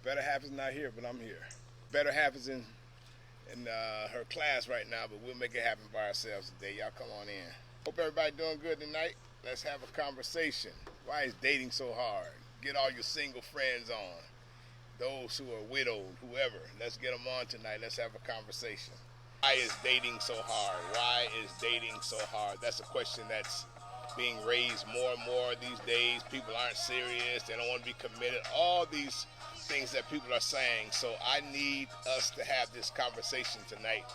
Better half is not here, but I'm here. Better half is in her class right now, but we'll make it happen by ourselves today. Y'all come on in. Hope everybody doing good tonight. Let's have a conversation. Why is dating so hard? Get all your single friends on. Those who are widowed, whoever. Let's get them on tonight. Let's have a conversation. Why is dating so hard? Why is dating so hard? That's a question that's being raised more and more these days. People aren't serious. They don't want to be committed. All these things that people are saying. So I need us to have this conversation tonight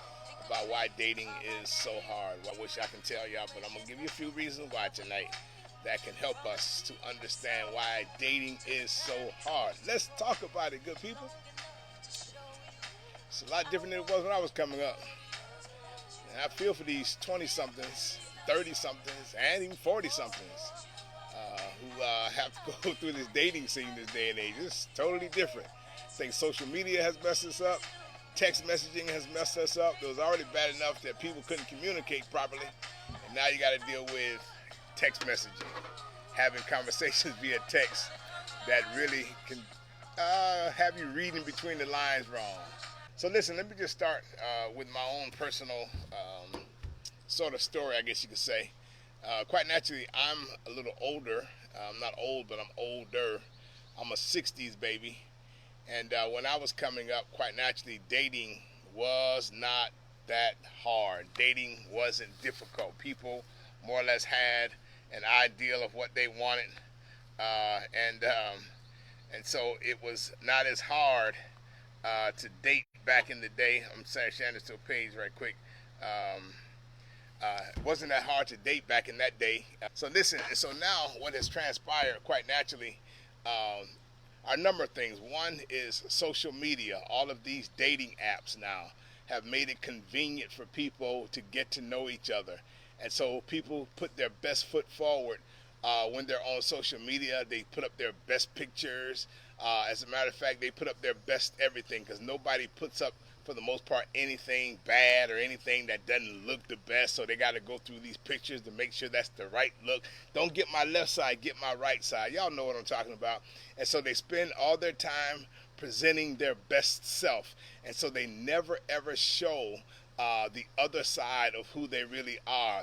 about why dating is so hard. I wish I can tell y'all, but I'm going to give you a few reasons why tonight that can help us to understand why dating is so hard. Let's talk about it, good people. It's a lot different than it was when I was coming up. And I feel for these 20 somethings, 30 somethings, and even 40 somethings who have to go through this dating scene this day and age. It's totally different. I think social media has messed us up. Text messaging has messed us up. It was already bad enough that people couldn't communicate properly. And now you got to deal with text messaging, having conversations via text that really can have you reading between the lines wrong. So listen, let me just start with my own personal sort of story, I guess you could say. Quite naturally, I'm a little older. I'm not old, but I'm older. I'm a 60s baby. And when I was coming up, quite naturally, dating was not that hard. Dating wasn't difficult. People more or less had an ideal of what they wanted. And so it was not as hard to date back in the day. I'm sorry, Shannon, to a page right quick. It wasn't that hard to date back in that day. So listen, so now what has transpired quite naturally are a number of things. One is social media. All of these dating apps now have made it convenient for people to get to know each other. And so people put their best foot forward when they're on social media. They put up their best pictures. As a matter of fact, they put up their best everything because nobody puts up, for the most part, anything bad or anything that doesn't look the best. So they got to go through these pictures to make sure that's the right look. Don't get my left side, get my right side. Y'all know what I'm talking about. And so they spend all their time presenting their best self. And so they never ever show the other side of who they really are.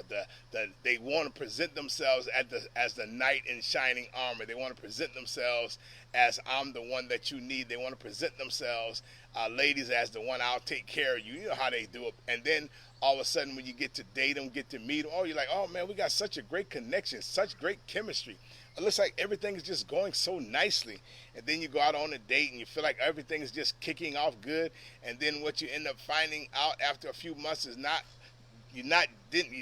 They want to present themselves as the knight in shining armor. They want to present themselves as I'm the one that you need. They want to present themselves, ladies, as the one I'll take care of you. You know how they do it. And then all of a sudden when you get to date them, get to meet them, oh, you're like, oh man, we got such a great connection, such great chemistry. It looks like everything is just going so nicely. And then you go out on a date and you feel like everything is just kicking off good. And then what you end up finding out after a few months is you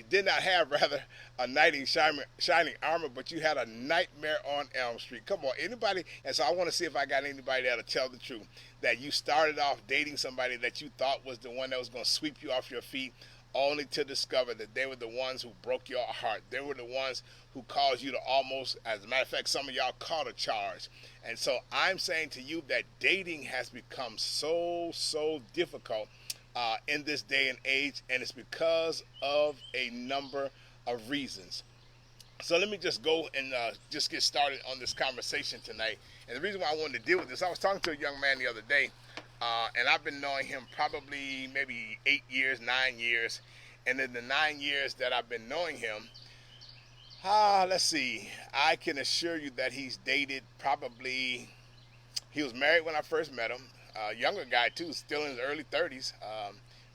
did not have rather a knight in shining armor, but you had a nightmare on Elm Street. Come on, anybody? And so I want to see if I got anybody that'll tell the truth that you started off dating somebody that you thought was the one that was going to sweep you off your feet, only to discover that they were the ones who broke your heart. They were the ones who caused you to almost, as a matter of fact, some of y'all caught a charge. And so I'm saying to you that dating has become so difficult in this day and age, and it's because of a number of reasons. So let me just go and just get started on this conversation tonight. And the reason why I wanted to deal with this, I was talking to a young man the other day, and I've been knowing him probably maybe 8 years, 9 years. And in the 9 years that I've been knowing him, let's see, I can assure you that he's dated probably, he was married when I first met him. Younger guy too, still in his early 30s.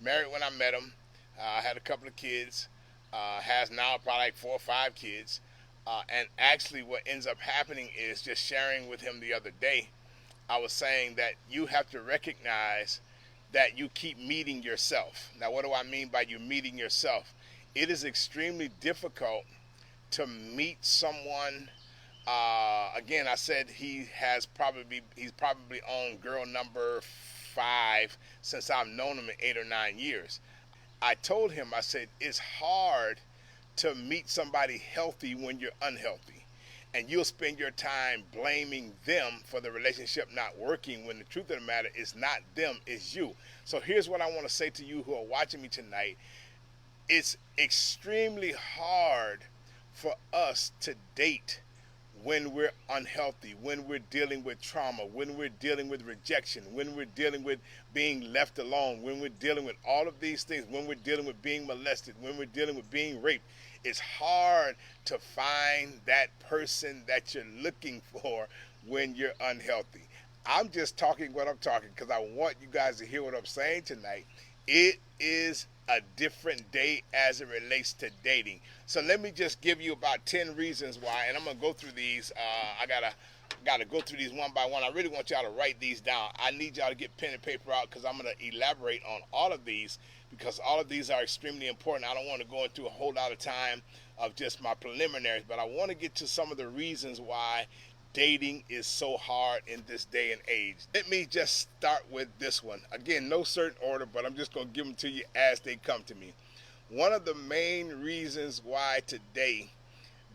Married when I met him. Had a couple of kids. Has now probably like 4 or 5 kids. And actually what ends up happening is just sharing with him the other day. I was saying that you have to recognize that you keep meeting yourself. Now what do I mean by you meeting yourself? It is extremely difficult to meet someone. Again, I said he's probably on girl number 5 since I've known him in 8 or 9 years. I told him, I said, it's hard to meet somebody healthy when you're unhealthy. And you'll spend your time blaming them for the relationship not working when the truth of the matter is not them, it's you. So here's what I want to say to you who are watching me tonight. It's extremely hard for us to date when we're unhealthy, when we're dealing with trauma, when we're dealing with rejection, when we're dealing with being left alone, when we're dealing with all of these things, when we're dealing with being molested, when we're dealing with being raped, it's hard to find that person that you're looking for when you're unhealthy. I'm just talking what I'm talking because I want you guys to hear what I'm saying tonight. It is a different day as it relates to dating. So let me just give you about 10 reasons why, and I'm gonna go through these. I gotta go through these one by one. I really want y'all to write these down. I need y'all to get pen and paper out because I'm gonna elaborate on all of these because all of these are extremely important. I don't want to go into a whole lot of time of just my preliminaries, but I want to get to some of the reasons why dating is so hard in this day and age. Let me just start with this one. Again, no certain order, but I'm just going to give them to you as they come to me. One of the main reasons why today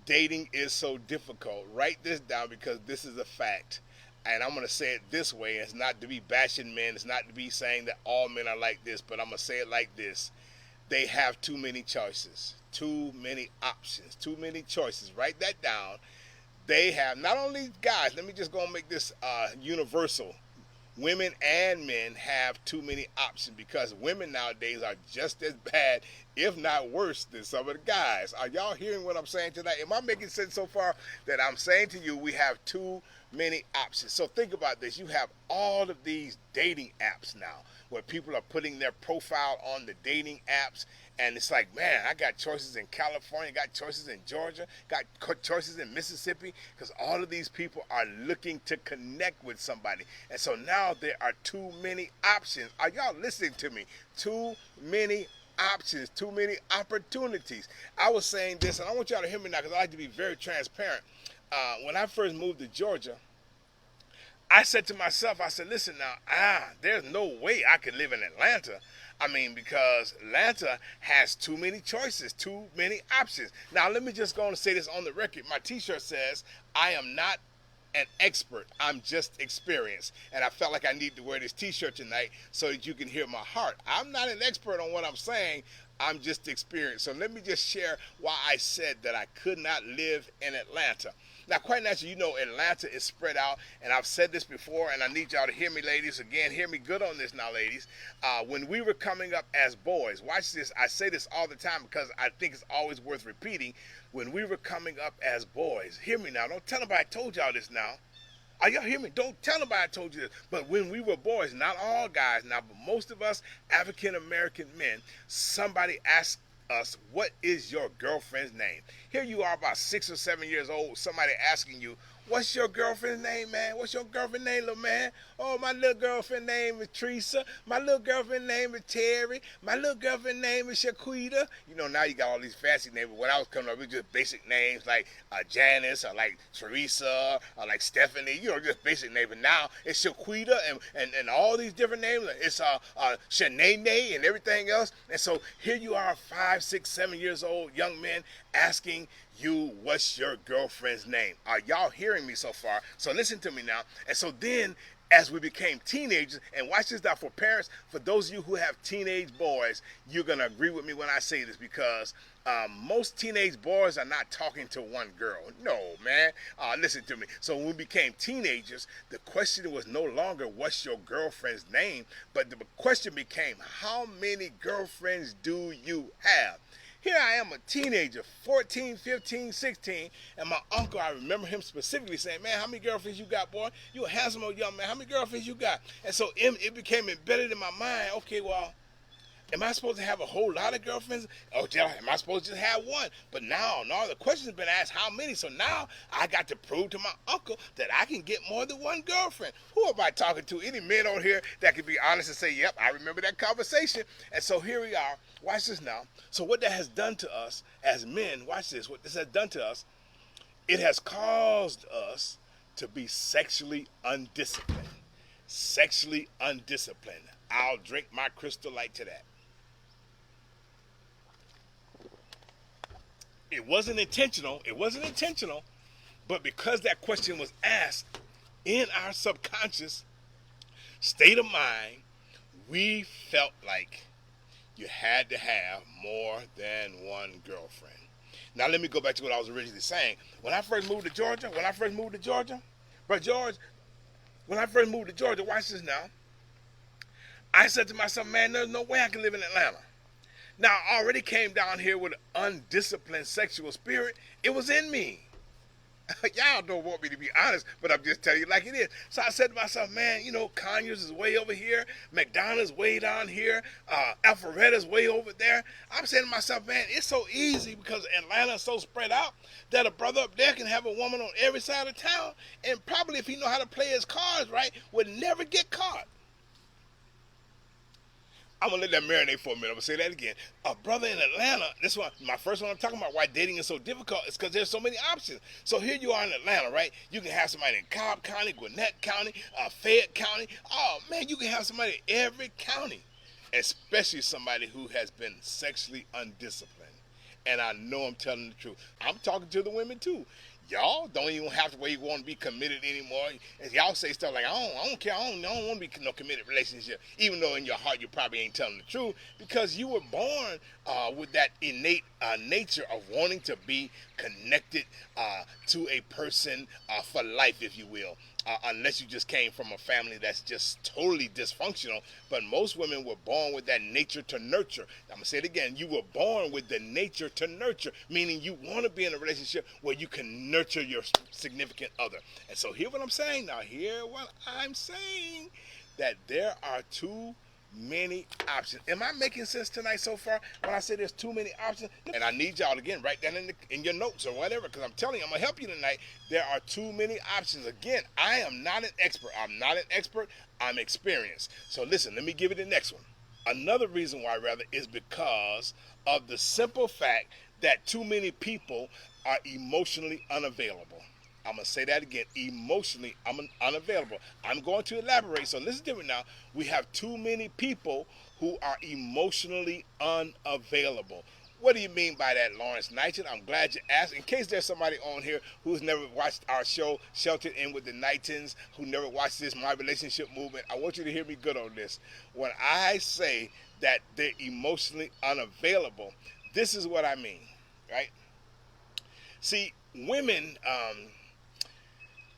dating is so difficult, write this down because this is a fact. And I'm going to say it this way. It's not to be bashing men. It's not to be saying that all men are like this, but I'm going to say it like this. They have too many choices, too many options, too many choices. Write that down. They have, not only guys, let me just go and make this universal. Women and men have too many options because women nowadays are just as bad, if not worse, than some of the guys. Are y'all hearing what I'm saying tonight? Am I making sense so far that I'm saying to you we have too many options? So think about this. You have all of these dating apps now where people are putting their profile on the dating apps. And it's like, man, I got choices in California, got choices in Georgia, got choices in Mississippi, because all of these people are looking to connect with somebody. And so now there are too many options. Are y'all listening to me? Too many options, too many opportunities. I was saying this, and I want y'all to hear me now because I like to be very transparent. When I first moved to Georgia, I said to myself, I said, listen now, there's no way I could live in Atlanta. I mean, because Atlanta has too many choices, too many options. Now, let me just go and say this on the record. My t-shirt says, I am not an expert. I'm just experienced. And I felt like I need to wear this t-shirt tonight so that you can hear my heart. I'm not an expert on what I'm saying. I'm just experienced. So let me just share why I said that I could not live in Atlanta. Now, quite naturally, you know Atlanta is spread out, and I've said this before, and I need y'all to hear me, ladies. Again, hear me good on this now, ladies. When we were coming up as boys, watch this. I say this all the time because I think it's always worth repeating. When we were coming up as boys, hear me now. Don't tell nobody I told y'all this now. Are y'all hear me? Don't tell nobody I told you this. But when we were boys, not all guys now, but most of us African American men, somebody asked us, what is your girlfriend's name? Here you are about 6 or 7 years old, somebody asking you, what's your girlfriend's name, man? What's your girlfriend's name, little man? Oh, my little girlfriend's name is Teresa. My little girlfriend's name is Terry. My little girlfriend's name is Shaquita. You know, now you got all these fancy names. But when I was coming up, it was just basic names like Janice or like Teresa or like Stephanie. You know, just basic names. But now it's Shaquita and all these different names. It's Shanae and everything else. And so here you are, 5, 6, 7 years old young men asking you, what's your girlfriend's name? Are y'all hearing me so far? So listen to me now. And so then, as we became teenagers, and watch this now for parents, for those of you who have teenage boys, you're going to agree with me when I say this because most teenage boys are not talking to one girl. No, man. Listen to me. So when we became teenagers, the question was no longer what's your girlfriend's name, but the question became how many girlfriends do you have? Here I am, a teenager, 14, 15, 16, and my uncle, I remember him specifically saying, man, how many girlfriends you got, boy? You a handsome old young man. How many girlfriends you got? And so it became embedded in my mind, okay, well, am I supposed to have a whole lot of girlfriends? Oh, am I supposed to just have one? But now, no, the question's been asked how many. So now I got to prove to my uncle that I can get more than one girlfriend. Who am I talking to? Any men on here that can be honest and say, yep, I remember that conversation. And so here we are. Watch this now. So what that has done to us as men, watch this, what this has done to us, it has caused us to be sexually undisciplined. Sexually undisciplined. I'll drink my Crystal Light to that. It wasn't intentional. It wasn't intentional. But because that question was asked in our subconscious state of mind, we felt like you had to have more than one girlfriend. Now let me go back to what I was originally saying. When I first moved to Georgia, Brother George, when I first moved to Georgia, watch this now. I said to myself, man, there's no way I can live in Atlanta. Now I already came down here with an undisciplined sexual spirit. It was in me. Y'all don't want me to be honest, but I'm just telling you like it is. So I said to myself, man, you know, Conyers is way over here, McDonald's way down here, Alpharetta's way over there. I'm saying to myself, man, it's so easy because Atlanta's so spread out that a brother up there can have a woman on every side of town, and probably if he know how to play his cards right, would never get caught. I'm going to let that marinate for a minute. I'm going to say that again. A brother in Atlanta, this one, my first one I'm talking about why dating is so difficult is because there's so many options. So here you are in Atlanta, right? You can have somebody in Cobb County, Gwinnett County, Fayette County. Oh, man, you can have somebody in every county, especially somebody who has been sexually undisciplined. And I know I'm telling the truth. I'm talking to the women, too. Y'all don't even have to where you want to be committed anymore. And y'all say stuff like, I don't care, I don't want to be no committed relationship. Even though in your heart you probably ain't telling the truth because you were born with that innate nature of wanting to be connected to a person for life, if you will. Unless you just came from a family that's just totally dysfunctional. But most women were born with that nature to nurture. I'm going to say it again. You were born with the nature to nurture, meaning you want to be in a relationship where you can nurture your significant other. And so hear what I'm saying now. Hear what I'm saying. That there are too many options. Am I making sense tonight so far when I say there's too many options? And I need y'all to, again, write that in your notes or whatever, because I'm telling you, I'm going to help you tonight. There are too many options. Again, I am not an expert. I'm experienced. So listen, let me give you the next one. Another reason why, rather, is because of the simple fact that too many people are emotionally unavailable. I'm going to say that again, emotionally unavailable. I'm going to elaborate. So listen to me now. We have too many people who are emotionally unavailable. What do you mean by that, Lawrence Knighton? I'm glad you asked. In case there's somebody on here who's never watched our show, Sheltered In with the Knightons, who never watched this My Relationship Movement, I want you to hear me good on this. When I say that they're emotionally unavailable, this is what I mean, right? See, women...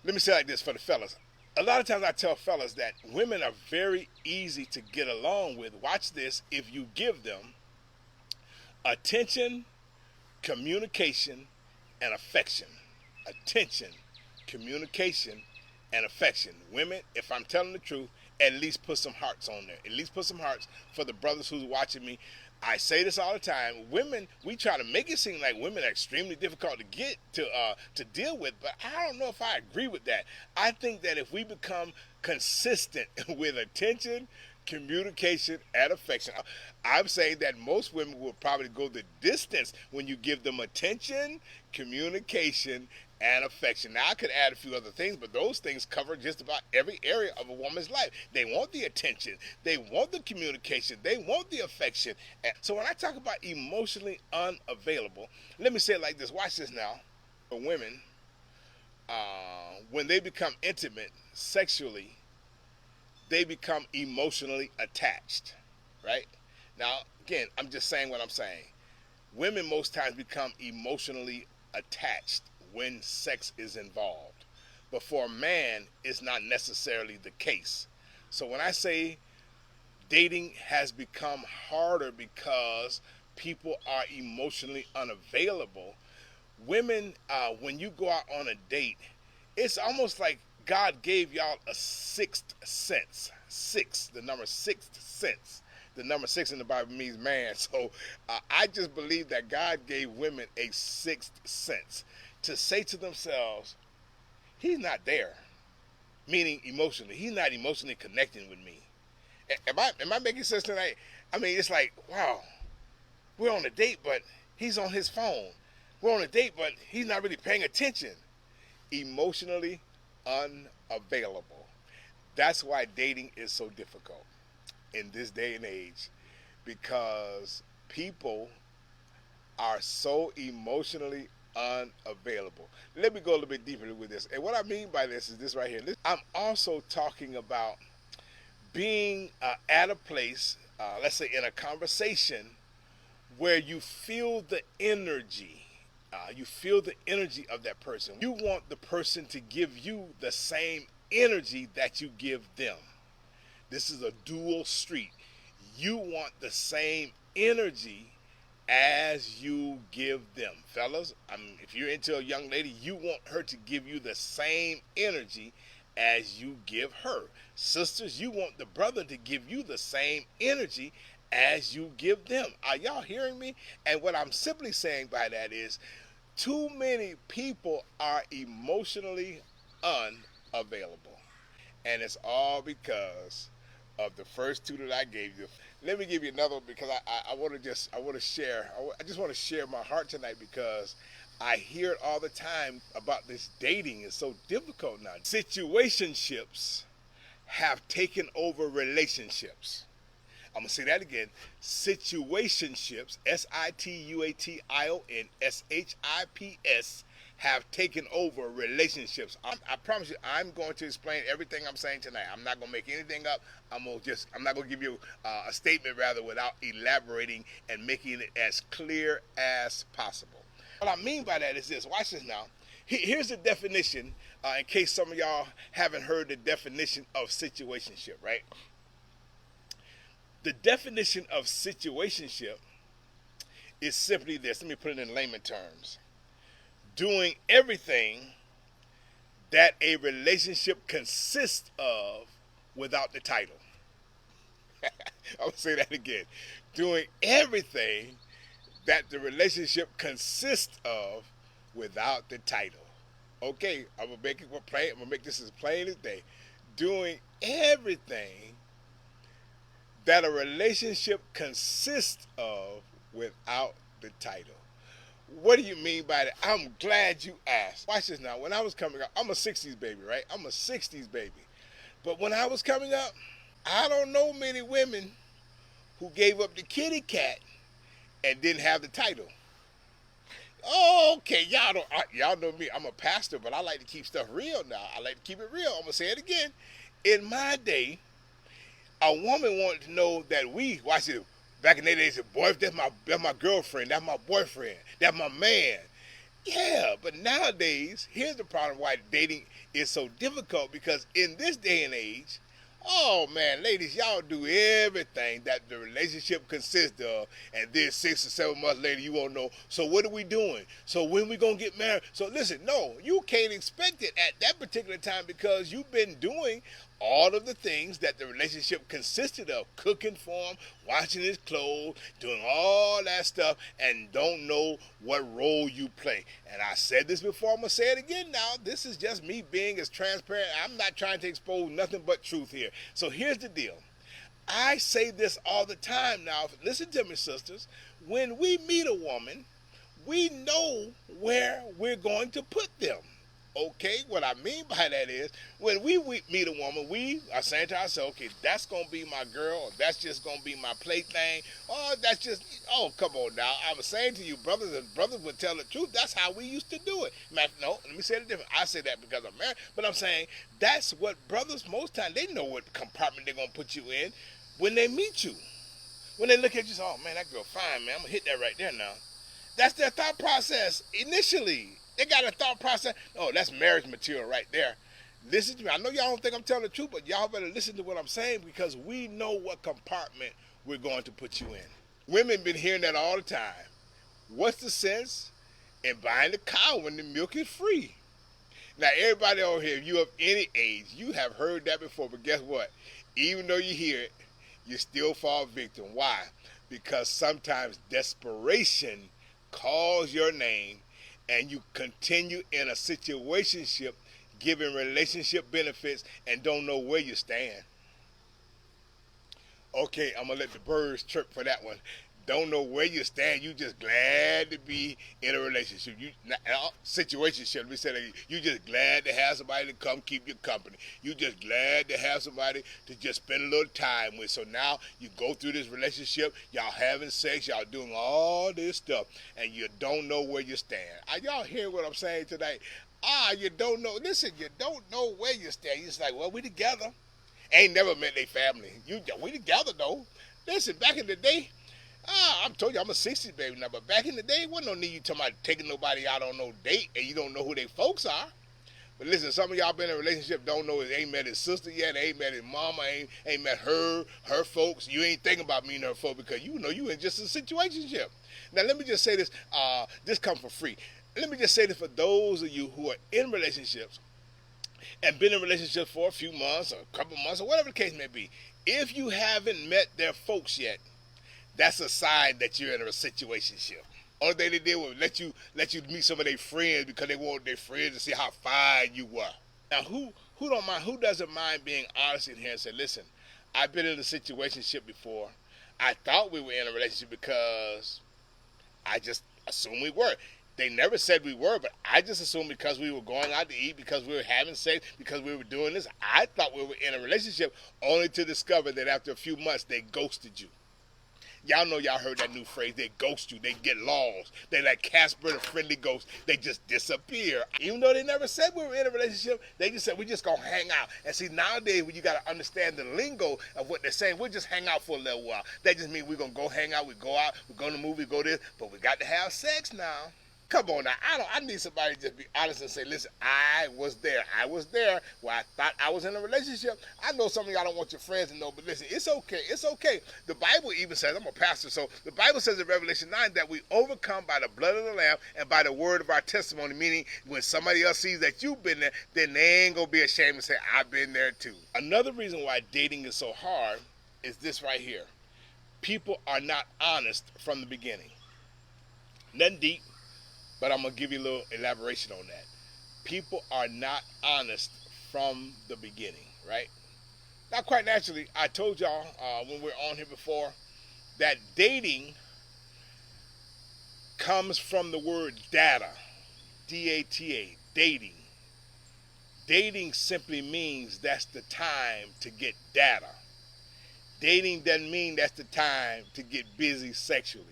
let me say it like this for the fellas. A lot of times I tell fellas that women are very easy to get along with. Watch this. If you give them attention, communication, and affection. Attention, communication, and affection. Women, if I'm telling the truth, at least put some hearts on there. At least put some hearts for the brothers who's watching me. I say this all the time. Women, we try to make it seem like women are extremely difficult to get to deal with, but I don't know if I agree with that. I think that if we become consistent with attention, communication, and affection, I'm saying that most women will probably go the distance when you give them attention, communication, and affection. Now, I could add a few other things, but those things cover just about every area of a woman's life. They want the attention. They want the communication. They want the affection. And so when I talk about emotionally unavailable, let me say it like this. Watch this now. For women, when they become intimate sexually, they become emotionally attached, right? Now, again, I'm just saying what I'm saying. Women most times become emotionally attached when sex is involved. But for a man, it's not necessarily the case. So when I say dating has become harder because people are emotionally unavailable, women, when you go out on a date, it's almost like God gave y'all a sixth sense. The number sixth sense. The number 6 in the Bible means man. So I just believe that God gave women a sixth sense to say to themselves, he's not there, meaning emotionally. He's not emotionally connecting with me. Am I making sense tonight? I mean, it's like, wow, we're on a date, but he's on his phone. We're on a date, but he's not really paying attention. Emotionally unavailable. That's why dating is so difficult in this day and age, because people are so emotionally unavailable. Let me go a little bit deeper with this. And what I mean by this is this right here. I'm also talking about being at a place, let's say in a conversation, where you feel the energy You feel the energy of that person. You want the person to give you the same energy that you give them. This is a dual street. You want the same energy as you give them. Fellas, if you're into a young lady, you want her to give you the same energy as you give her. Sisters, you want the brother to give you the same energy as you give them. Are y'all hearing me? And what I'm simply saying by that is too many people are emotionally unavailable. And it's all because of the first two that I gave you. Let me give you another one because I want to share. I just want to share my heart tonight because I hear it all the time about this dating is so difficult now. Situationships have taken over relationships. I'm going to say that again. Situationships, SITUATIONSHIPS, have taken over relationships. I promise you, I'm going to explain everything I'm saying tonight. I'm not going to make anything up. I'm not going to give you a statement rather without elaborating and making it as clear as possible. What I mean by that is this. Watch this now. Here's the definition, in case some of y'all haven't heard the definition of situationship, right? The definition of situationship is simply this. Let me put it in layman terms. Doing everything that a relationship consists of without the title. I'm going to say that again. Doing everything that the relationship consists of without the title. Okay, I'm going to make it plain. I'm going to make this as plain as day. Doing everything that a relationship consists of without the title. What do you mean by that? I'm glad you asked. Watch this now. When I was coming up, I'm a 60s baby, right? I'm a 60s baby. But when I was coming up, I don't know many women who gave up the kitty cat and didn't have the title. Oh, okay, y'all know me. I'm a pastor, but I like to keep stuff real now. I like to keep it real. I'm gonna say it again. In my day, a woman wanted to know that watch it. Back in the days, boy, that's my girlfriend, that's my boyfriend, that's my man. Yeah, but nowadays, here's the problem why dating is so difficult, because in this day and age, oh man, ladies, y'all do everything that the relationship consists of, and then 6 or 7 months later you won't know. So what are we doing? So when we gonna get married? So listen, no, you can't expect it at that particular time because you've been doing all of the things that the relationship consisted of, cooking for him, washing his clothes, doing all that stuff, and don't know what role you play. And I said this before, I'm going to say it again now. This is just me being as transparent. I'm not trying to expose nothing but truth here. So here's the deal. I say this all the time now. Listen to me, sisters. When we meet a woman, we know where we're going to put them. Okay, what I mean by that is when we meet a woman, we are saying to ourselves, okay, that's going to be my girl, or that's just going to be my plaything, or that's just, oh, come on now. I was saying to you, brothers would tell the truth. That's how we used to do it. No, let me say it different. I say that because I'm married, but I'm saying that's what brothers, most times, they know what compartment they're going to put you in when they meet you. When they look at you, say, oh, man, that girl fine, man. I'm going to hit that right there now. That's their thought process initially. They got a thought process. Oh, that's marriage material right there. Listen to me. I know y'all don't think I'm telling the truth, but y'all better listen to what I'm saying because we know what compartment we're going to put you in. Women been hearing that all the time. What's the sense in buying the cow when the milk is free? Now, everybody over here, if you of any age, you have heard that before, but guess what? Even though you hear it, you still fall victim. Why? Because sometimes desperation calls your name and you continue in a situationship, giving relationship benefits and don't know where you stand. Okay, I'm going to let the birds chirp for that one. Don't know where you stand. You just glad to be in a relationship. Situationship, let me say that. You just glad to have somebody to come keep you company. You just glad to have somebody to just spend a little time with. So now you go through this relationship, y'all having sex, y'all doing all this stuff, and you don't know where you stand. Are y'all hearing what I'm saying tonight? You don't know. Listen, you don't know where you stand. You're just like, well, we together. Ain't never met they family. We together, though. Listen, back in the day, I'm told you I'm a 60s baby now, but back in the day, wasn't no need you talking about taking nobody out on no date and you don't know who they folks are. But listen, some of y'all been in a relationship, don't know, ain't met his sister yet, ain't met his mama, ain't met her folks. You ain't thinking about meeting her folks because you know you in just a situationship. Now let me just say this, this comes for free. Let me just say this for those of you who are in relationships and been in relationships for a few months or a couple months or whatever the case may be. If you haven't met their folks yet, that's a sign that you're in a situationship. Only thing they did was let you meet some of their friends because they wanted their friends to see how fine you were. Now who don't mind, who doesn't mind being honest in here and say, listen, I've been in a situationship before. I thought we were in a relationship because I just assumed we were. They never said we were, but I just assumed because we were going out to eat, because we were having sex, because we were doing this, I thought we were in a relationship, only to discover that after a few months they ghosted you. Y'all know y'all heard that new phrase, they ghost you, they get lost. They like Casper the Friendly Ghost, they just disappear. Even though they never said we were in a relationship, they just said we just gonna hang out. And see, nowadays when you gotta understand the lingo of what they're saying, we'll just hang out for a little while. That just means we're gonna go hang out, we go out, we go to the movie, go this, but we got to have sex now. Come on now, I need somebody to just be honest and say, listen, I was there where I thought I was in a relationship. I know some of y'all don't want your friends to know, but listen, it's okay. The Bible even says, I'm a pastor, so the Bible says in Revelation 9 that we overcome by the blood of the Lamb and by the word of our testimony, meaning when somebody else sees that you've been there, then they ain't gonna be ashamed and say, I've been there too. Another reason why dating is so hard is this right here. People are not honest from the beginning. Nothing deep, but I'm going to give you a little elaboration on that. People are not honest from the beginning, right? Now, quite naturally, I told y'all when we were on here before that dating comes from the word data, D-A-T-A, dating. Dating simply means that's the time to get data. Dating doesn't mean that's the time to get busy sexually.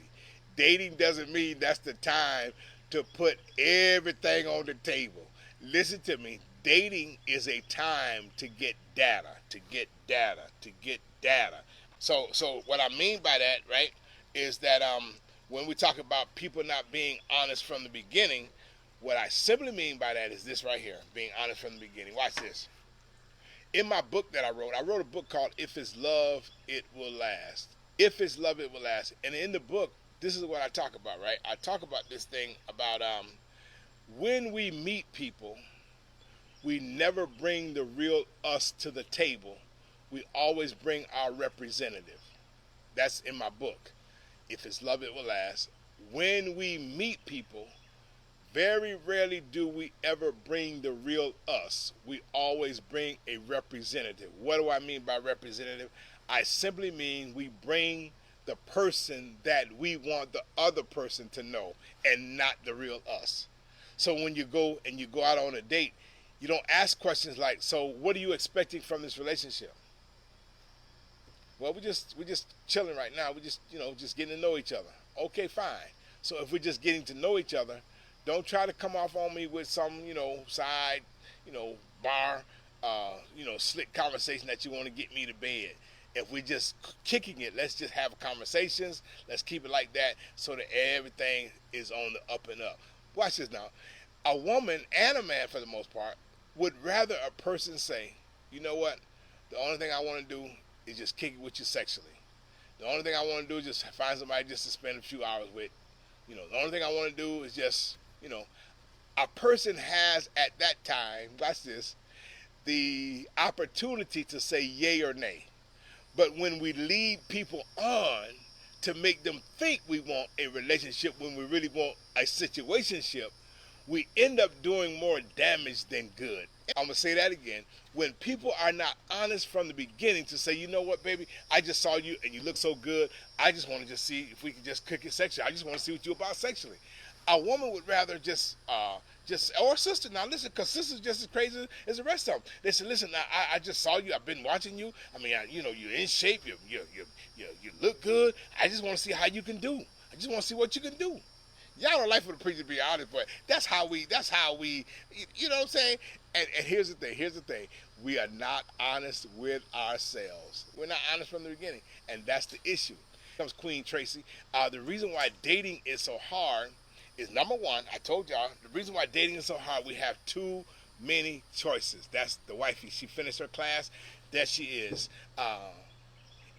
Dating doesn't mean that's the time to put everything on the table. Listen to me. Dating is a time to get data, to get data, to get data. So what I mean by that, right, is that when we talk about people not being honest from the beginning, what I simply mean by that is this right here, being honest from the beginning. Watch this. In my book that I wrote a book called If It's Love, It Will Last. If it's love, it will last. And in the book, this is what I talk about, right? I talk about this thing about when we meet people, we never bring the real us to the table. We always bring our representative. That's in my book. If it's love, it will last. When we meet people, very rarely do we ever bring the real us. We always bring a representative. What do I mean by representative? I simply mean we bring the person that we want the other person to know and not the real us. So when you go out on a date, you don't ask questions like, so what are you expecting from this relationship? Well, we're just chilling right now. We're just getting to know each other. Okay, fine. So if we're just getting to know each other, don't try to come off on me with some, side, bar, slick conversation that you want to get me to bed. If we're just kicking it, let's just have conversations. Let's keep it like that so that everything is on the up and up. Watch this now. A woman and a man, for the most part, would rather a person say, you know what, the only thing I want to do is just kick it with you sexually. The only thing I want to do is just find somebody just to spend a few hours with. The only thing I want to do is just, a person has at that time, watch this, the opportunity to say yay or nay. But when we lead people on to make them think we want a relationship when we really want a situationship, we end up doing more damage than good. I'm going to say that again. When people are not honest from the beginning to say, you know what, baby, I just saw you and you look so good. I just want to just see if we can just cook it sexually. I just want to see what you're about sexually. A woman would rather or a sister. Now listen, because sisters just as crazy as the rest of them. They say, listen, I just saw you. I've been watching you. I mean, you're in shape. You look good. I just want to see how you can do. I just want to see what you can do. Y'all don't like for the preacher to be honest, but that's how we, you know what I'm saying? And here's the thing. We are not honest with ourselves. We're not honest from the beginning. And that's the issue. Comes Queen Tracy. The reason why dating is so hard is number one. I told y'all the reason why dating is so hard. We have too many choices. That's the wifey. She finished her class. There she is.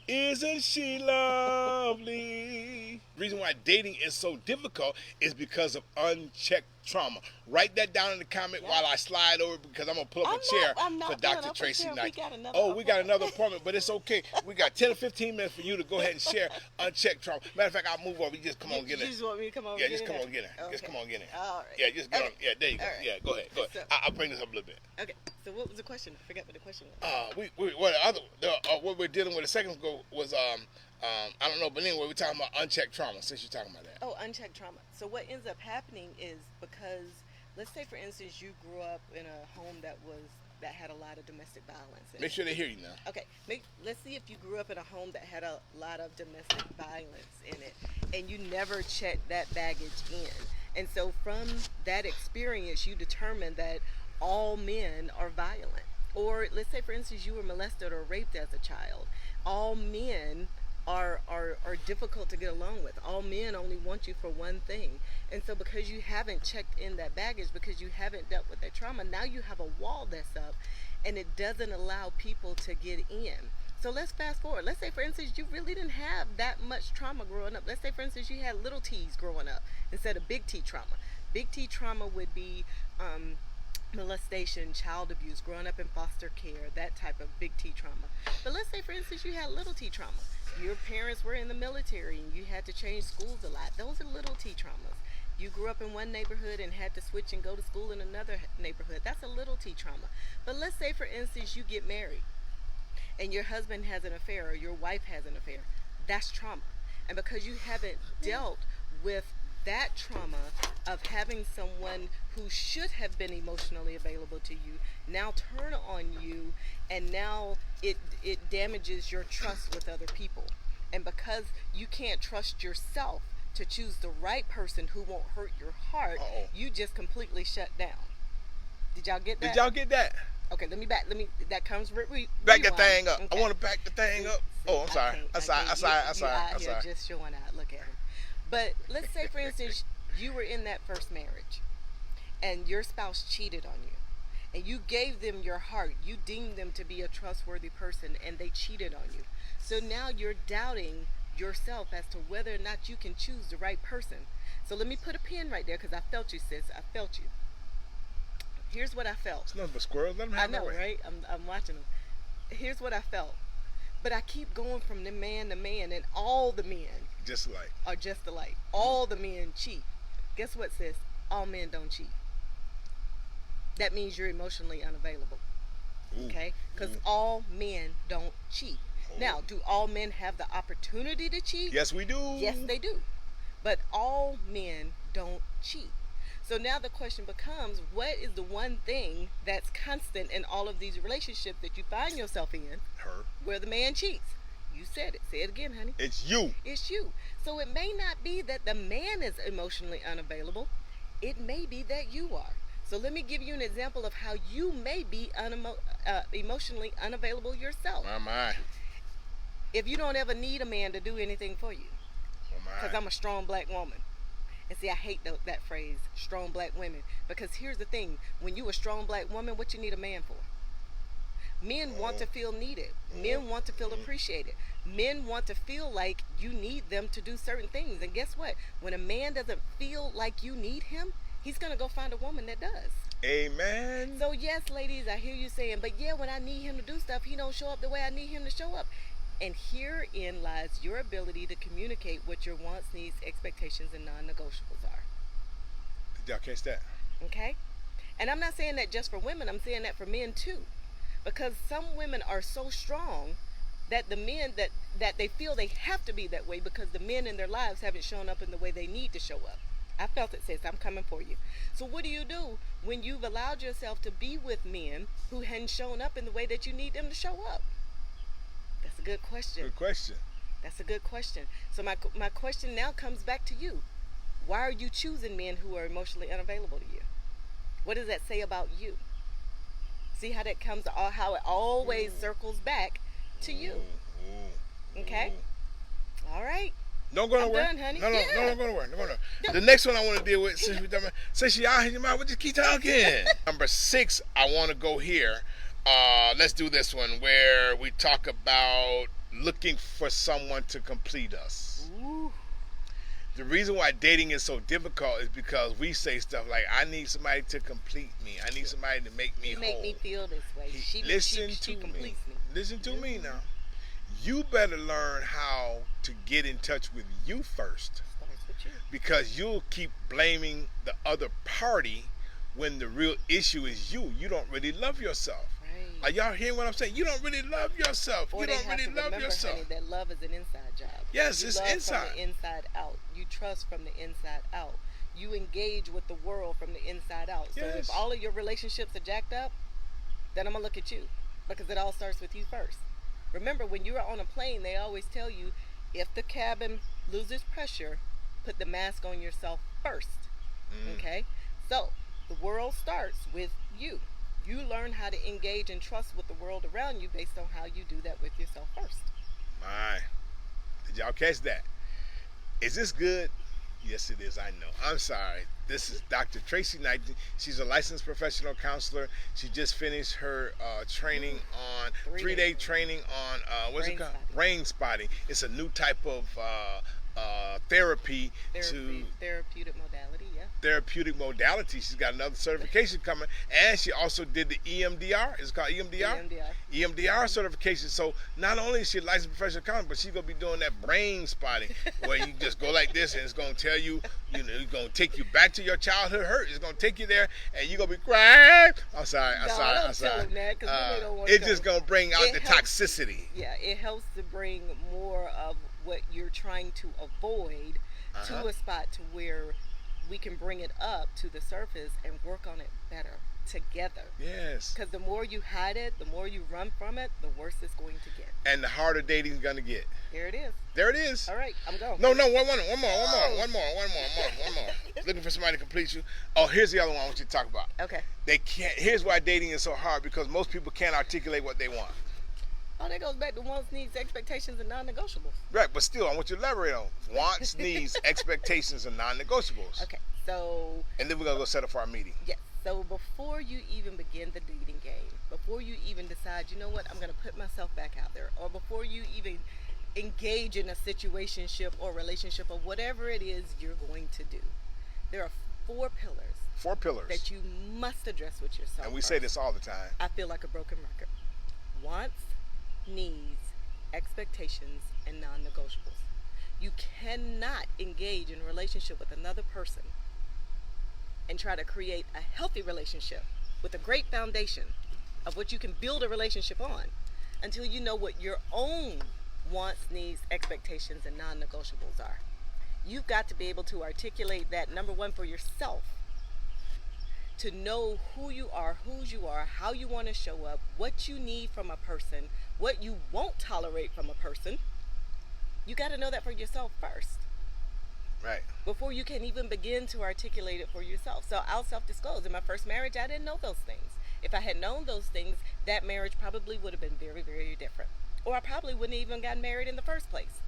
Isn't she lovely? The reason why dating is so difficult is because of unchecked trauma. Write that down in the comment while I slide over because I'm going to pull up a chair for Dr. Tracy Knight. We got another appointment, but it's okay. We got 10 or 15 minutes for you to go ahead and share unchecked trauma. Matter of fact, I'll move over. You just come on get it. You just want me to come over Yeah, just come on get it. Okay. Just come on get it. All right. Yeah, just get on. Yeah, there you go. Right. Yeah, go ahead. Go ahead. So, I'll bring this up a little bit. Okay. So what was the question? I forgot what the question was. What we're dealing with a second ago was I don't know, but anyway, we're talking about unchecked trauma. Since you're talking about that. Oh, unchecked trauma. So what ends up happening is because, let's say for instance, you grew up in a home that had a lot of domestic violence. Make sure they hear you now. Okay. Let's see if you grew up in a home that had a lot of domestic violence in it, and you never checked that baggage in, and so from that experience, you determine that all men are violent. Or let's say for instance, you were molested or raped as a child. All men are difficult to get along with. All men only want you for one thing. And so because you haven't checked in that baggage, because you haven't dealt with that trauma, now you have a wall that's up and it doesn't allow people to get in. So let's fast forward. Let's say for instance, you really didn't have that much trauma growing up. Let's say for instance, you had little T's growing up instead of big T trauma. Big T trauma would be molestation, child abuse, growing up in foster care, that type of big T trauma. But let's say for instance, you had little T trauma. Your parents were in the military and you had to change schools a lot. Those are little T traumas. You grew up in one neighborhood and had to switch and go to school in another neighborhood. That's a little T trauma. But let's say for instance, you get married and your husband has an affair or your wife has an affair. That's trauma. And because you haven't dealt with that trauma of having someone who should have been emotionally available to you now turn on you, and now it damages your trust with other people. And because you can't trust yourself to choose the right person who won't hurt your heart, you just completely shut down. Did y'all get that? Did y'all get that? Okay, that comes back the thing up. Okay. I want to back the thing up. Oh, I'm sorry. I'm sorry. Just showing out. Look at him. But let's say, for instance, you were in that first marriage and your spouse cheated on you and you gave them your heart. You deemed them to be a trustworthy person and they cheated on you. So now you're doubting yourself as to whether or not you can choose the right person. So let me put a pin right there because I felt you, sis. I felt you. Here's what I felt. It's nothing but squirrels. Let them have I know, right? I'm watching them. Here's what I felt. But I keep going from the man to man, and all the men are just alike. All the men cheat. Guess what, sis? All men don't cheat. That means you're emotionally unavailable. Okay? Because all men don't cheat. Now, do all men have the opportunity to cheat? Yes, we do. Yes, they do. But all men don't cheat. So now the question becomes, what is the one thing that's constant in all of these relationships that you find yourself in? Her. Where the man cheats. You said it. Say it again, honey. It's you. It's you. So it may not be that the man is emotionally unavailable. It may be that you are. So let me give you an example of how you may be emotionally unavailable yourself. My. If you don't ever need a man to do anything for you. Because I'm a strong black woman. And see, I hate that phrase, strong black women. Because here's the thing. When you're a strong black woman, what you need a man for? Men want to feel needed. Men want to feel appreciated. Men want to feel like you need them to do certain things. And guess what? When a man doesn't feel like you need him, he's going to go find a woman that does. Amen. So yes, ladies, I hear you saying, but yeah, when I need him to do stuff, he don't show up the way I need him to show up. And herein lies your ability to communicate what your wants, needs, expectations, and non-negotiables are. Did y'all catch that? Okay? And I'm not saying that just for women. I'm saying that for men too. Because some women are so strong that the men that they feel they have to be that way because the men in their lives haven't shown up in the way they need to show up. I felt it, sis. I'm coming for you. So what do you do when you've allowed yourself to be with men who hadn't shown up in the way that you need them to show up? That's a good question. Good question. That's a good question. So my question now comes back to you. Why are you choosing men who are emotionally unavailable to you? What does that say about you? See how that comes, how it always circles back to you. Okay? All right. Don't go I'm nowhere. done, honey. No, Yeah. don't go nowhere. Don't go nowhere. The next one I want to deal with, since she out here, you might well just keep talking. Number 6, I want to go here. Let's do this one where we talk about looking for someone to complete us. Ooh. The reason why dating is so difficult is because we say stuff like, "I need somebody to complete me. I need somebody to make me You whole." make me feel this way. She Listen she to me. completes me. Listen to me now. You better learn how to get in touch with you first, Starts with you. because you'll keep blaming the other party when the real issue is you. You don't really love yourself. Are Right. y'all hearing what I'm saying? You don't really love yourself. Or You they don't have really to love remember, yourself. honey, that love is an inside job. Yes, You it's love inside. from the inside out. You trust from the inside out. You engage with the world from the inside out. So Yes. if all of your relationships are jacked up, then I'm gonna look at you, because it all starts with you first. Remember, when you're on a plane, they always tell you, if the cabin loses pressure, put the mask on yourself first. Okay? So the world starts with you. You learn how to engage and trust with the world around you based on how you do that with yourself first. My, did y'all catch that? Is this good? Yes, it is. I know. I'm sorry. This is Dr. Tracy Knight. She's a licensed professional counselor. She just finished her training on 3-day training on what's it Brain called? spotting. Brain spotting. It's a new type of therapy to Therapeutic modality, yeah. therapeutic modality. She's got another certification coming, and she also did the EMDR. It's called EMDR. EMDR certification. So not only is she a licensed professional counselor, but she's gonna be doing that brain spotting, where you just go like this, and it's gonna tell you, it's gonna take you back to your childhood hurt. It's gonna take you there, and you're gonna be crying. I'm sorry. No, don't tell him that, 'cause we don't want it's to just gonna bring out It the helps- toxicity. Yeah, it helps to bring more of what you're trying to avoid to a spot to where we can bring it up to the surface and work on it better together. Yes. Because the more you hide it, the more you run from it, the worse it's going to get. And the harder dating's gonna get. There it is. There it is. All right, I'm going. No, one more. Looking for somebody to complete you. Oh, here's the other one I want you to talk about. Okay. They can't. Here's why dating is so hard, because most people can't articulate what they want. Oh, that goes back to wants, needs, expectations, and non-negotiables. Right, but still, I want you to elaborate on wants, needs, expectations, and non-negotiables. Okay, so And then we're gonna go set up for our meeting. yes. So before you even begin the dating game, before you even decide, you know what, I'm going to put myself back out there, or before you even engage in a situationship or relationship or whatever it is you're going to do, there are 4 pillars 4 pillars. that you must address with yourself. And we say first. this all the time. I feel like a broken record. Wants, needs, expectations, and non-negotiables. You cannot engage in a relationship with another person and try to create a healthy relationship with a great foundation of what you can build a relationship on until you know what your own wants, needs, expectations, and non-negotiables are. You've got to be able to articulate that, number one, for yourself, to know who you are, whose you are, how you want to show up, what you need from a person, what you won't tolerate from a person. You got to know that for yourself first Right. before you can even begin to articulate it for yourself. So I'll self-disclose. In my first marriage, I didn't know those things. If I had known those things, that marriage probably would have been very, very different. Or I probably wouldn't even gotten married in the first place.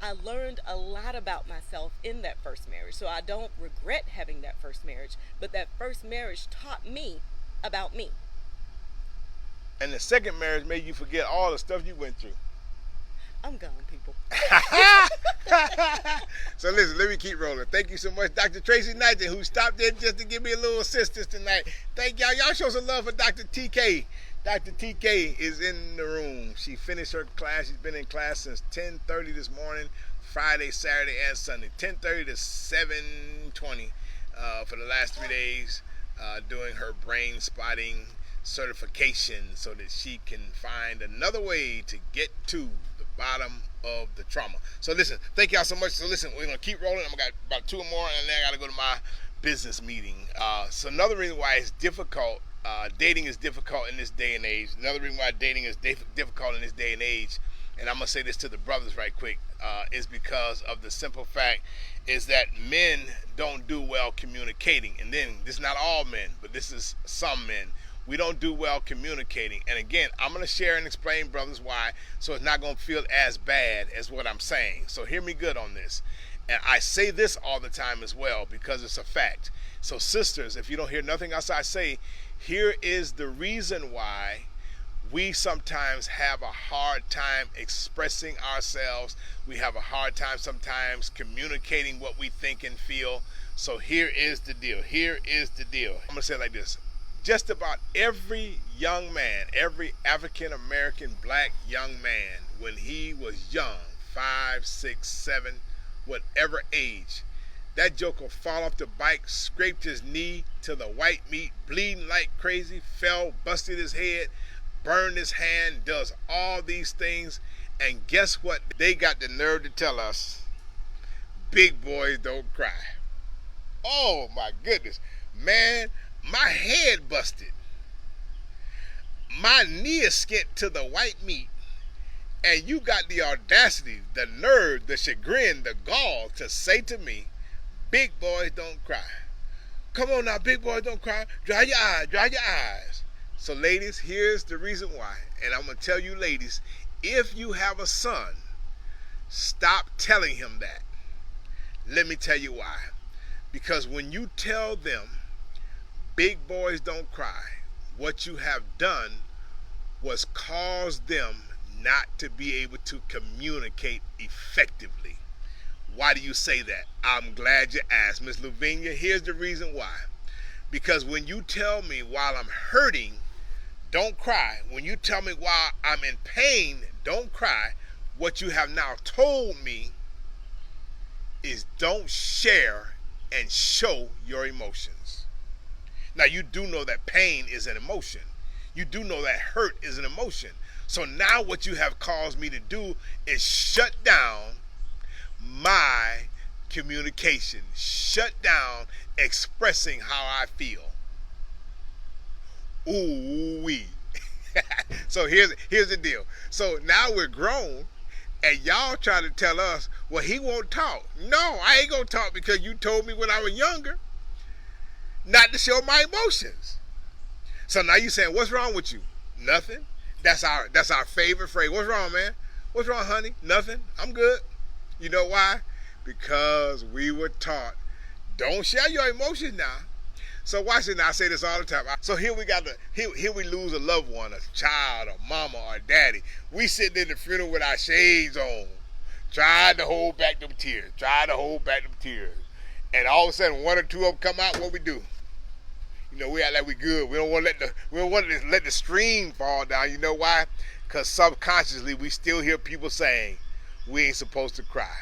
I learned a lot about myself in that first marriage. So I don't regret having that first marriage, but that first marriage taught me about me. And the second marriage made you forget all the stuff you went through. I'm gone, people. So listen, let me keep rolling. Thank you so much, Dr. Tracy Knight, who stopped in just to give me a little assistance tonight. Thank y'all. Y'all show some love for Dr. TK. Dr. TK is in the room. She finished her class. She's been in class since 10:30 this morning, Friday, Saturday, and Sunday. 10:30 to 7:20 for the last 3 days, doing her brain spotting certification so that she can find another way to get to the bottom of the trauma. So listen, thank y'all so much. So listen, we're gonna keep rolling. I'm got about 2 more, and then I gotta go to my business meeting. So another reason why it's difficult, dating is difficult in this day and age. Another reason why dating is difficult in this day and age, and I'm gonna say this to the brothers right quick, is because of the simple fact is that men don't do well communicating. And then this is not all men, but this is some men. we don't do well communicating. And again, I'm going to share and explain, brothers, why, so it's not going to feel as bad as what I'm saying. So hear me good on this. And I say this all the time as well because it's a fact. So sisters, if you don't hear nothing else I say, here is the reason why we sometimes have a hard time expressing ourselves. We have a hard time sometimes communicating what we think and feel. So here is the deal. Here is the deal. I'm going to say it like this. Just about every young man, every African American black young man, when he was young, 5, 6, 7, whatever age, that joker fall off the bike, scraped his knee to the white meat, bleeding like crazy, fell, busted his head, burned his hand, does all these things, and guess what? They got the nerve to tell us, big boys don't cry. Oh my goodness, man, my head busted, my knee is skint to the white meat, and you got the audacity, the nerve, the chagrin, the gall to say to me, big boys don't cry. Come on now, big boys don't cry. Dry your eyes, dry your eyes. So ladies, here's the reason why. And I'm going to tell you ladies, if you have a son, stop telling him that. Let me tell you why. Because when you tell them, big boys don't cry, what you have done was cause them not to be able to communicate effectively. Why do you say that? I'm glad you asked, Miss Lavinia. Here's the reason why. Because when you tell me while I'm hurting, don't cry. When you tell me while I'm in pain, don't cry. What you have now told me is don't share and show your emotions. Now you do know that pain is an emotion. You do know that hurt is an emotion. So now what you have caused me to do is shut down my communication, shut down expressing how I feel. Ooh wee. So here's the deal. So now we're grown, and y'all try to tell us, well, he won't talk. No, I ain't gonna talk because you told me when I was younger not to show my emotions. So now you saying, what's wrong with you? Nothing. That's our favorite phrase. What's wrong, man? What's wrong, honey? Nothing. I'm good. You know why? Because we were taught, don't share your emotions now. So watch it now. I say this all the time. So here we lose a loved one, a child, a mama, or a daddy. We sitting in the funeral with our shades on, trying to hold back them tears, And all of a sudden, one or two of them come out. What we do? You know, we act like we good. We don't want to let the stream fall down. You know why? Because subconsciously we still hear people saying we ain't supposed to cry.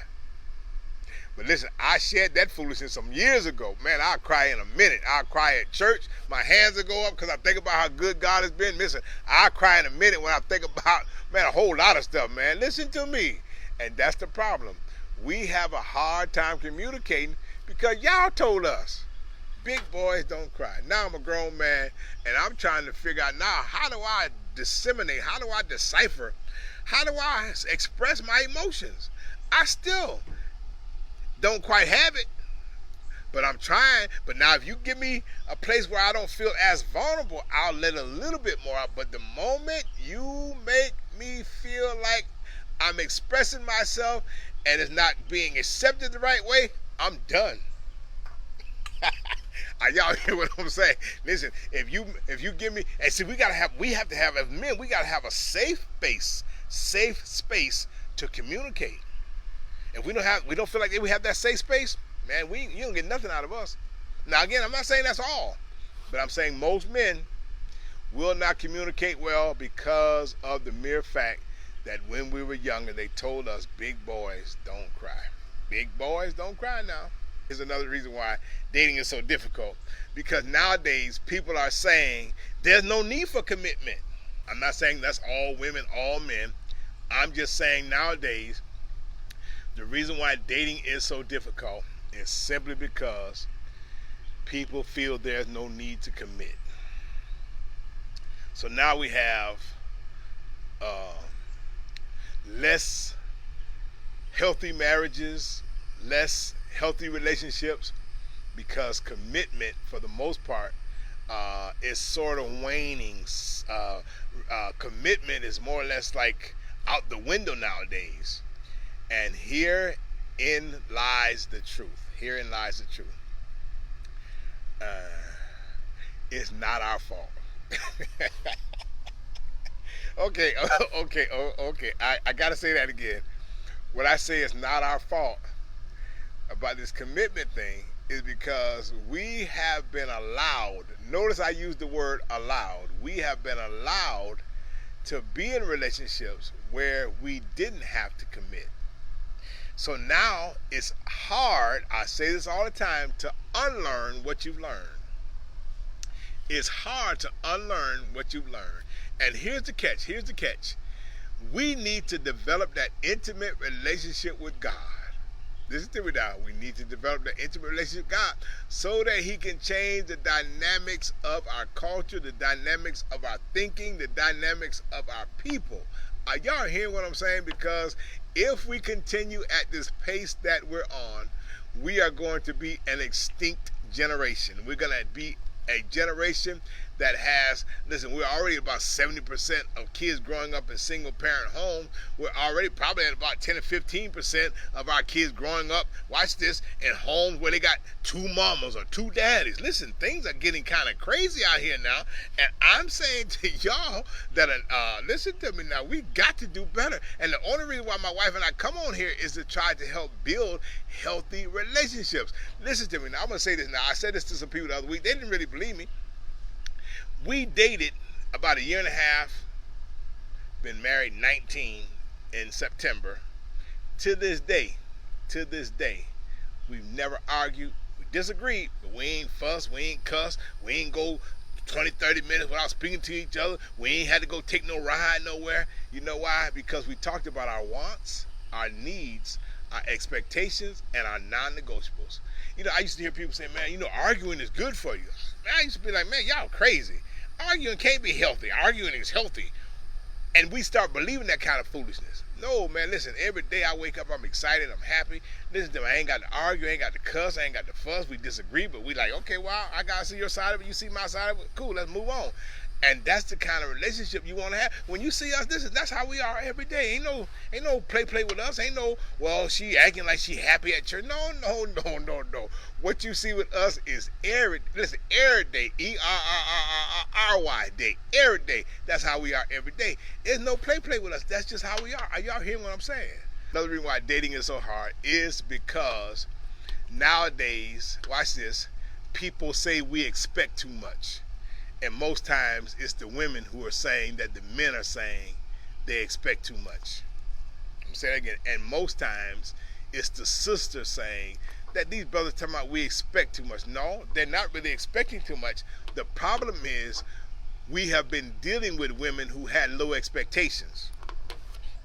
But listen, I shared that foolishness some years ago. Man, I'll cry in a minute. I'll cry at church. My hands will go up because I think about how good God has been. Listen, I'll cry in a minute when I think about, man, a whole lot of stuff, man. Listen to me. And that's the problem. We have a hard time communicating because y'all told us big boys don't cry. Now I'm a grown man, and I'm trying to figure out now, how do I disseminate, how do I decipher, how do I express my emotions? I still don't quite have it, but I'm trying. But now if you give me a place where I don't feel as vulnerable, I'll let a little bit more out. But the moment you make me feel like I'm expressing myself and it's not being accepted the right way, I'm done. Y'all hear what I'm saying? Listen, if you give me, and see, we have to have as men, we gotta have a safe space to communicate. If we don't feel like we have that safe space, man, you don't get nothing out of us. Now again, I'm not saying that's all, but I'm saying most men will not communicate well because of the mere fact that when we were younger, they told us big boys don't cry. Big boys don't cry now. Here's another reason why dating is so difficult. Because nowadays, people are saying there's no need for commitment. I'm not saying that's all women, all men. I'm just saying nowadays, the reason why dating is so difficult is simply because people feel there's no need to commit. So now we have less healthy marriages, less healthy relationships, because commitment, for the most part, is sort of waning. Commitment is more or less like out the window nowadays. And herein lies the truth. Herein lies the truth. It's not our fault. Okay. I gotta say that again. What I say is not our fault about this commitment thing is because we have been allowed. Notice I use the word allowed. We have been allowed to be in relationships where we didn't have to commit. So now it's hard, I say this all the time, to unlearn what you've learned. It's hard to unlearn what you've learned. And here's the catch. We need to develop that intimate relationship with God. Listen to me now. We need to develop that intimate relationship with God so that He can change the dynamics of our culture, the dynamics of our thinking, the dynamics of our people. Are y'all hearing what I'm saying? Because if we continue at this pace that we're on, we are going to be an extinct generation. We're going to be a generation that has, listen, we're already about 70% of kids growing up in single parent homes. We're already probably at about 10 or 15% of our kids growing up, watch this, in homes where they got two mamas or two daddies. Listen, things are getting kind of crazy out here now. And I'm saying to y'all that, listen to me now, we got to do better. And the only reason why my wife and I come on here is to try to help build healthy relationships. Listen to me now, I'm going to say this now. I said this to some people the other week. They didn't really believe me. We dated about a year and a half, been married 19 in September. To this day, we've never argued. We disagreed, but we ain't fuss, we ain't cuss, we ain't go 20, 30 minutes without speaking to each other. We ain't had to go take no ride nowhere. You know why? Because we talked about our wants, our needs, our expectations, and our non-negotiables. You know, I used to hear people say, man, you know, arguing is good for you. Man, I used to be like, man, y'all crazy. Arguing can't be healthy. Arguing is healthy. And we start believing that kind of foolishness. No, man, listen, every day I wake up, I'm excited, I'm happy. Listen to me, I ain't got to argue, I ain't got to cuss, I ain't got to fuss. We disagree, but we like, okay, well, I got to see your side of it, you see my side of it. Cool, let's move on. And that's the kind of relationship you want to have. When you see us, that's how we are every day. Ain't no play with us. Ain't no, well, she acting like she happy at church. No. What you see with us is every day, ERRRRY day, every day. That's how we are every day. There's no play with us. That's just how we are. Are y'all hearing what I'm saying? Another reason why dating is so hard is because nowadays, watch this, people say we expect too much. And most times it's the women who are saying that the men are saying they expect too much. I'm saying that again. And most times it's the sister saying that these brothers talking about we expect too much. No, they're not really expecting too much. The problem is we have been dealing with women who had low expectations.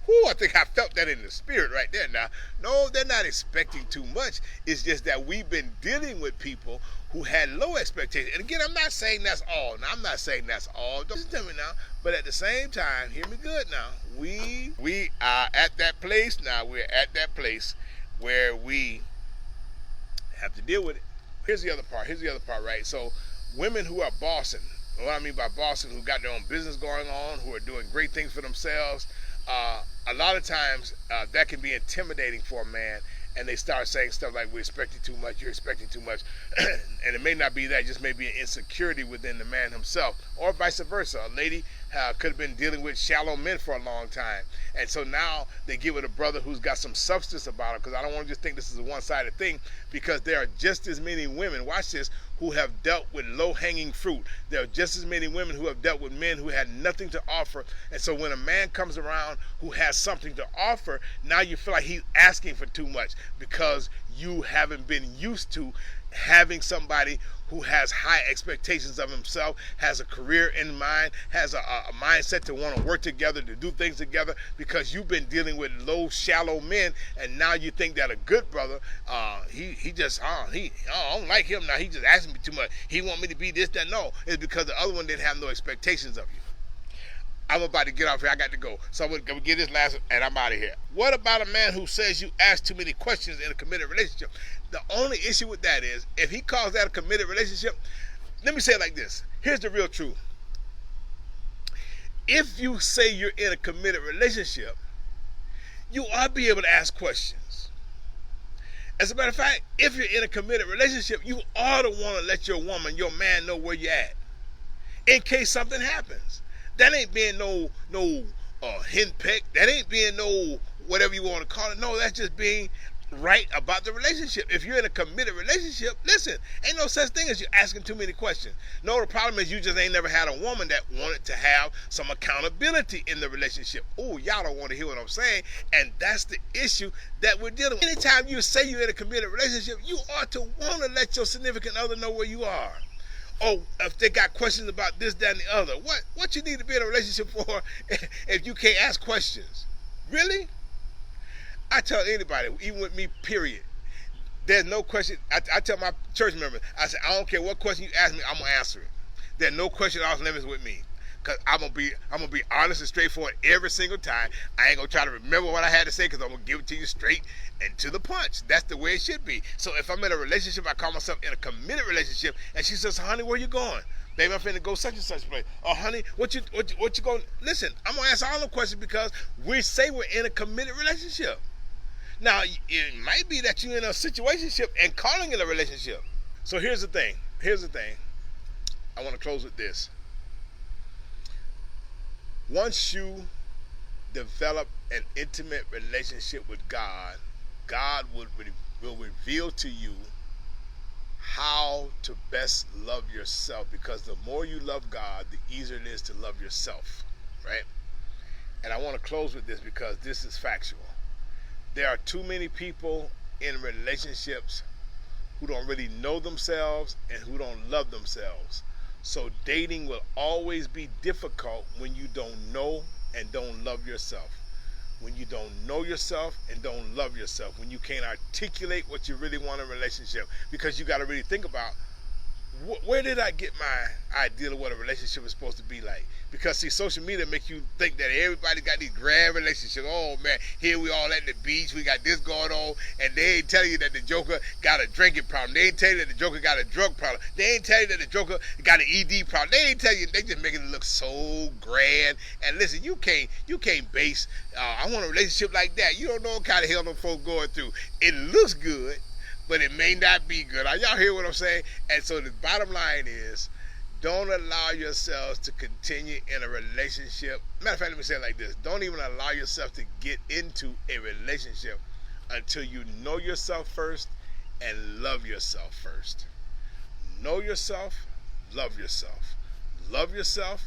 Whew, I think I felt that in the spirit right there now. No, they're not expecting too much. It's just that we've been dealing with people who had low expectations. And again, I'm not saying that's all. Now, I'm not saying that's all. Don't tell me now. But at the same time, hear me good now. We are at that place now. We're at that place where we have to deal with it. Here's the other part, right? So women who are bossing, what I mean by bossing, who got their own business going on, who are doing great things for themselves, a lot of times that can be intimidating for a man, and they start saying stuff like, we're expecting too much, you're expecting too much. And it may not be that, it just may be an insecurity within the man himself, or vice versa. A lady could have been dealing with shallow men for a long time, and so now they get with a brother who's got some substance about him, because I don't want to just think this is a one-sided thing, because there are just as many women, watch this, who have dealt with low-hanging fruit. There are just as many women who have dealt with men who had nothing to offer. And so when a man comes around who has something to offer, now you feel like he's asking for too much because you haven't been used to having somebody who has high expectations of himself, has a career in mind, has a mindset to want to work together, to do things together, because you've been dealing with low, shallow men, and now you think that a good brother, I don't like him now, he just asking me too much, he want me to be this, that. No, it's because the other one didn't have no expectations of you. I'm about to get off here. I got to go. So I'm going to get this last and I'm out of here. What about a man who says you ask too many questions in a committed relationship? The only issue with that is if he calls that a committed relationship, let me say it like this. Here's the real truth. If you say you're in a committed relationship, you ought to be able to ask questions. As a matter of fact, if you're in a committed relationship, you ought to want to let your woman, your man, know where you're at in case something happens. That ain't being no henpeck. That ain't being no whatever you want to call it. No, that's just being right about the relationship. If you're in a committed relationship, listen, ain't no such thing as you asking too many questions. No, the problem is you just ain't never had a woman that wanted to have some accountability in the relationship. Oh, y'all don't want to hear what I'm saying, and that's the issue that we're dealing with. Anytime you say you're in a committed relationship, you ought to want to let your significant other know where you are. Oh, if they got questions about this, that, and the other. What you need to be in a relationship for if you can't ask questions? Really? I tell anybody, even with me, period. There's no question. I tell my church members, I say, I don't care what question you ask me, I'm gonna answer it. There's no question off limits with me, cause I'm gonna be honest and straightforward every single time. I ain't gonna try to remember what I had to say, cause I'm gonna give it to you straight and to the punch. That's the way it should be. So if I'm in a relationship, I call myself in a committed relationship, and she says, "Honey, where you going?" Baby, I'm finna go such and such place. Oh, honey, what you going? Listen, I'm gonna answer all the questions because we say we're in a committed relationship. Now, it might be that you're in a situationship and calling it a relationship. So here's the thing. I want to close with this. Once you develop an intimate relationship with God, God will reveal to you how to best love yourself, because the more you love God, the easier it is to love yourself, right? And I want to close with this because this is factual. There are too many people in relationships who don't really know themselves and who don't love themselves. So dating will always be difficult when you don't know and don't love yourself. When you don't know yourself and don't love yourself. When you can't articulate what you really want in a relationship. Because you got to really think about, where did I get my idea of what a relationship is supposed to be like? Because see, social media make you think that everybody got these grand relationships. Oh man, here we all at the beach, we got this going on, and they ain't telling you that the Joker got a drinking problem. They ain't telling you that the Joker got a drug problem. They ain't telling you that the Joker got an ED problem. They ain't telling you. They just making it look so grand. And listen, you can't base. I want a relationship like that. You don't know what kind of hell them folks going through. It looks good, but it may not be good. Are y'all hear what I'm saying? And so the bottom line is, don't allow yourselves to continue in a relationship. Matter of fact, let me say it like this. Don't even allow yourself to get into a relationship until you know yourself first and love yourself first. Know yourself, love yourself. Love yourself,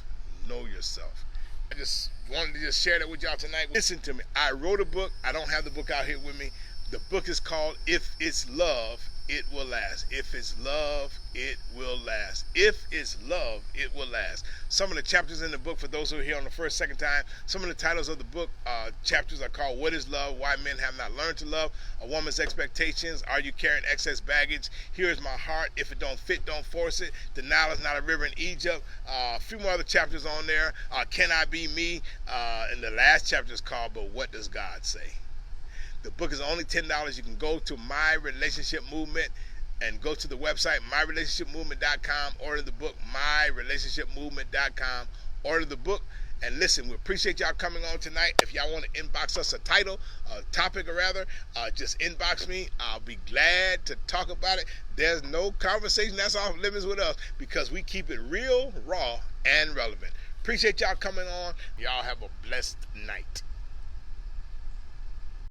know yourself. I just wanted to share that with y'all tonight. Listen to me. I wrote a book. I don't have the book out here with me. The book is called If It's Love, It Will Last. If it's love, it will last. If it's love, it will last. Some of the chapters in the book, for those who are here on the first, second time, some of the titles of the book chapters are called What is Love? Why Men Have Not Learned to Love, A Woman's Expectations, Are You Carrying Excess Baggage, Here Is My Heart, If It Don't Fit, Don't Force It, The Nile Is Not a River in Egypt, a few more other chapters on there, Can I Be Me, and the last chapter is called But What Does God Say? The book is only $10. You can go to My Relationship Movement and go to the website, myrelationshipmovement.com, order the book, myrelationshipmovement.com, order the book. And listen, we appreciate y'all coming on tonight. If y'all want to inbox us a title, a topic or rather, just inbox me. I'll be glad to talk about it. There's no conversation that's off limits with us because we keep it real, raw, and relevant. Appreciate y'all coming on. Y'all have a blessed night.